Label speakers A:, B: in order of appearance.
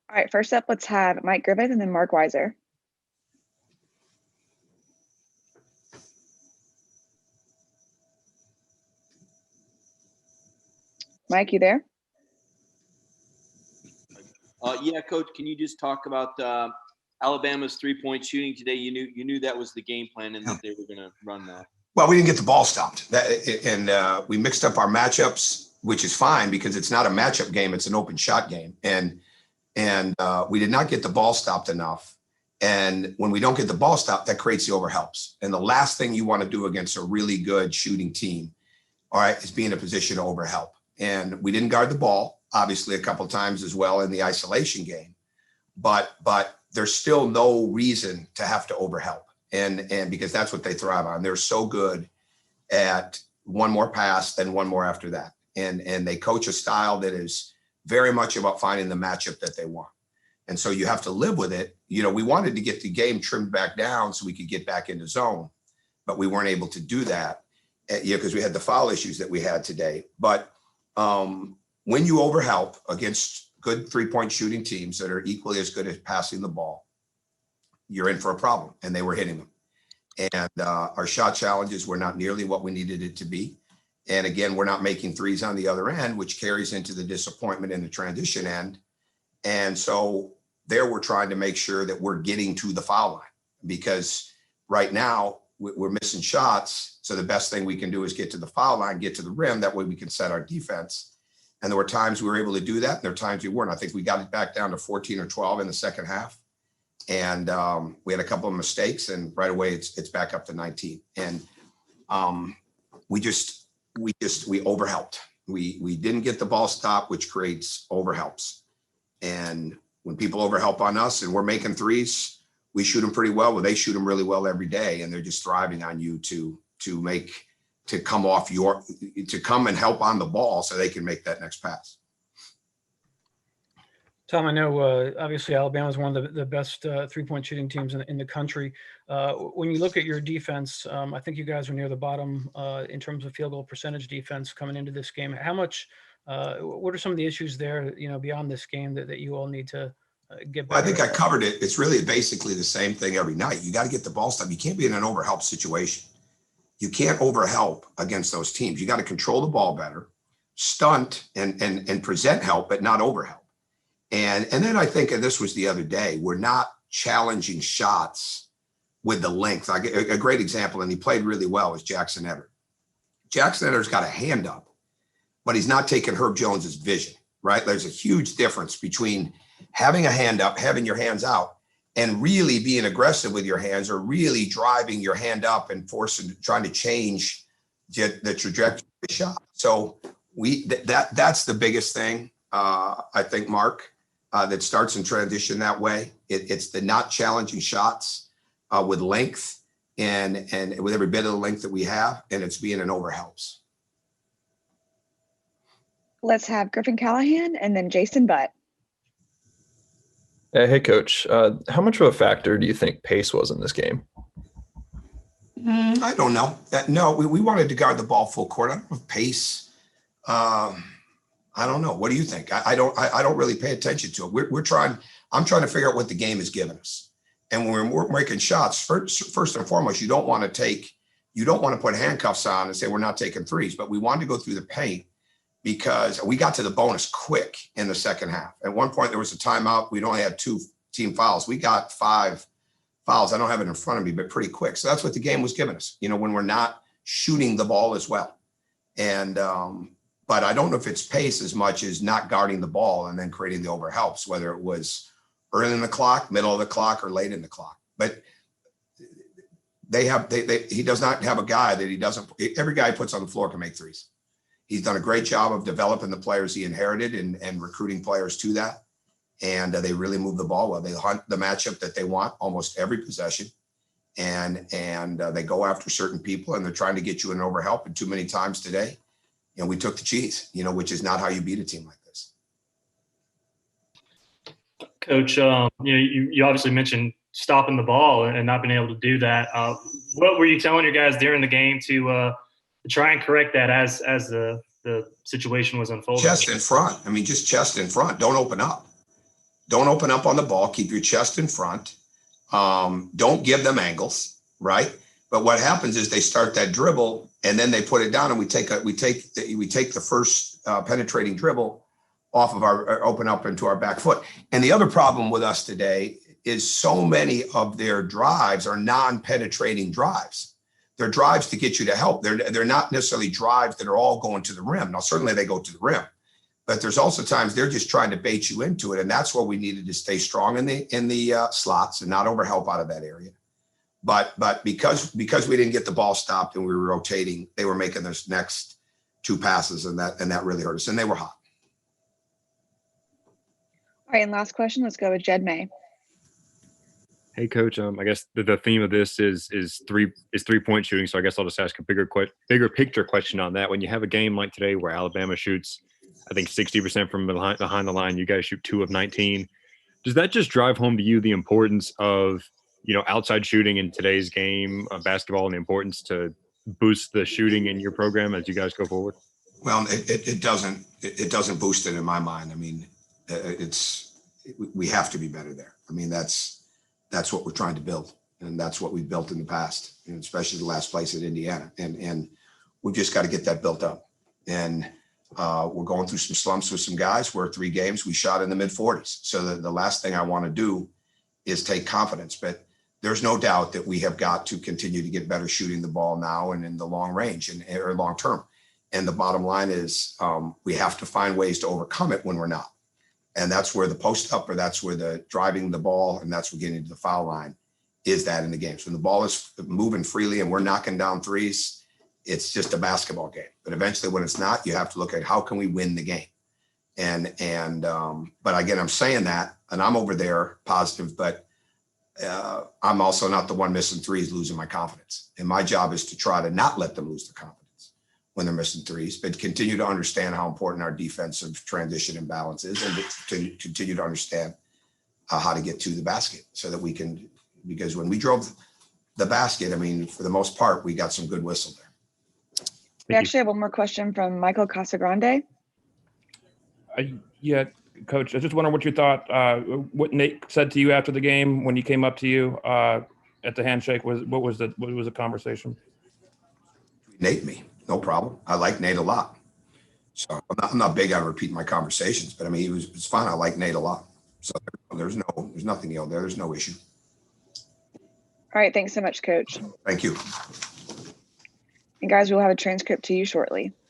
A: All right, first up, let's have Mike Griffith and then Mark Weiser. Mike, you there?
B: Yeah, Coach, can you just talk about Alabama's three-point shooting today? You knew that was the game plan and that they were going to run that.
C: Well, we didn't get the ball stopped, and we mixed up our matchups, which is fine because it's not a matchup game; it's an open shot game, and we did not get the ball stopped enough. And when we don't get the ball stopped, that creates the overhelps. And the last thing you want to do against a really good shooting team, all right, is be in a position to overhelp. And we didn't guard the ball, obviously, a couple of times as well in the isolation game, but there's still no reason to have to overhelp. And because that's what they thrive on. They're so good at one more pass, then one more after that. And they coach a style that is very much about finding the matchup that they want. And so you have to live with it. You know, we wanted to get the game trimmed back down so we could get back into zone, but we weren't able to do that because we had the foul issues that we had today. But when you overhelp against good three-point shooting teams that are equally as good at passing the ball, you're in for a problem, and they were hitting them. And our shot challenges were not nearly what we needed it to be. And again, we're not making threes on the other end, which carries into the disappointment in the transition end. And so there we're trying to make sure that we're getting to the foul line because right now we're missing shots. So the best thing we can do is get to the foul line, get to the rim. That way we can set our defense. And there were times we were able to do that. And there were times we weren't. I think we got it back down to 14 or 12 in the second half. And we had a couple of mistakes and right away it's back up to 19. And we overhelped. We didn't get the ball stopped, which creates overhelps. And when people overhelp on us and we're making threes, we shoot them pretty well. Well, they shoot them really well every day, and they're just thriving on you to come and help on the ball so they can make that next pass.
D: Tom, I know obviously Alabama is one of the best three-point shooting teams in the country. When you look at your defense, I think you guys are near the bottom in terms of field goal percentage defense coming into this game. How much? What are some of the issues there, beyond this game that you all need to get better?
C: I think I covered it. It's really basically the same thing every night. You got to get the ball stopped. You can't be in an overhelp situation. You can't overhelp against those teams. You got to control the ball better, stunt and present help, but not overhelp. And then I think, and this was the other day, we're not challenging shots with the length. A great example, and he played really well, was Jackson Etter. Jackson Etter's got a hand up, but he's not taking Herb Jones's vision, right? There's a huge difference between having a hand up, having your hands out, and really being aggressive with your hands or really driving your hand up and trying to change the trajectory of the shot. So that's the biggest thing, I think, Mark. That starts in transition that way. It's the not challenging shots with length and with every bit of the length that we have, and it's being an overhelps.
A: Let's have Griffin Callahan and then Jason Butt.
E: Hey, Coach. How much of a factor do you think pace was in this game?
C: I don't know. No, we wanted to guard the ball full court. I don't know if pace. I don't know. What do you think? I don't really pay attention to it. I'm trying to figure out what the game has given us. And when we're making shots, first and foremost, you don't want to put handcuffs on and say we're not taking threes, but we wanted to go through the paint because we got to the bonus quick in the second half. At one point, there was a timeout. We'd only had 2 team fouls. We got 5 fouls. I don't have it in front of me, but pretty quick. So that's what the game was giving us, when we're not shooting the ball as well. And, but I don't know if it's pace as much as not guarding the ball and then creating the overhelps, whether it was early in the clock, middle of the clock, or late in the clock. But he does not have a guy that he doesn't. Every guy he puts on the floor can make threes. He's done a great job of developing the players he inherited and recruiting players to that. And they really move the ball well. They hunt the matchup that they want almost every possession. And they go after certain people, and they're trying to get you an overhelp. And too many times today, we took the cheese, which is not how you beat a team like this.
F: Coach, you obviously mentioned stopping the ball and not being able to do that. What were you telling your guys during the game to try and correct that as the situation was unfolding?
C: Chest in front. Just chest in front. Don't open up. Don't open up on the ball. Keep your chest in front. Don't give them angles, right? But what happens is they start that dribble and then they put it down, and we take the first penetrating dribble off of our open up into our back foot. And the other problem with us today is so many of their drives are non-penetrating drives. They're drives to get you to help. They're not necessarily drives that are all going to the rim. Now, certainly they go to the rim, but there's also times they're just trying to bait you into it. And that's where we needed to stay strong in the slots and not overhelp out of that area. But because we didn't get the ball stopped and we were rotating, they were making those next two passes, and that really hurt us. And they were hot.
A: All right, and last question. Let's go with Jed May.
G: Hey, Coach. I guess the theme of this is 3-point shooting. So I guess I'll just ask a bigger picture question on that. When you have a game like today where Alabama shoots, I think 60% from behind the line, you guys shoot 2 of 19. Does that just drive home to you the importance of outside shooting in today's game of basketball and the importance to boost the shooting in your program as you guys go forward?
C: Well, it doesn't boost it in my mind. I mean, we have to be better there. I mean, that's what we're trying to build, and that's what we've built in the past, and especially the last place at Indiana. And we've just got to get that built up. And we're going through some slumps with some guys where 3 games we shot in the mid 40s. So the last thing I want to do is take confidence, but there's no doubt that we have got to continue to get better shooting the ball now and in the long range or long term. And the bottom line is we have to find ways to overcome it when we're not. And that's where the post up, or that's where the driving the ball, and that's where getting to the foul line is that in the game. So when the ball is moving freely and we're knocking down threes, it's just a basketball game. But eventually when it's not, you have to look at how can we win the game. But again, I'm saying that, and I'm over there positive, but I'm also not the one missing threes, losing my confidence. And my job is to try to not let them lose the confidence when they're missing threes, but continue to understand how important our defensive transition and balance is, and to continue to understand how to get to the basket so that we can, because when we drove the basket, I mean, for the most part, we got some good whistle there.
A: We actually have one more question from Michael Casagrande.
H: Yeah, Coach, I just wonder what you thought, what Nate said to you after the game when he came up to you at the handshake. What was the conversation?
C: Nate, me, no problem. I like Nate a lot. So I'm not big on repeating my conversations, but I mean, it's fine. I like Nate a lot. So there's nothing there. There's no issue.
A: All right, thanks so much, Coach.
C: Thank you.
A: And guys, we'll have a transcript to you shortly.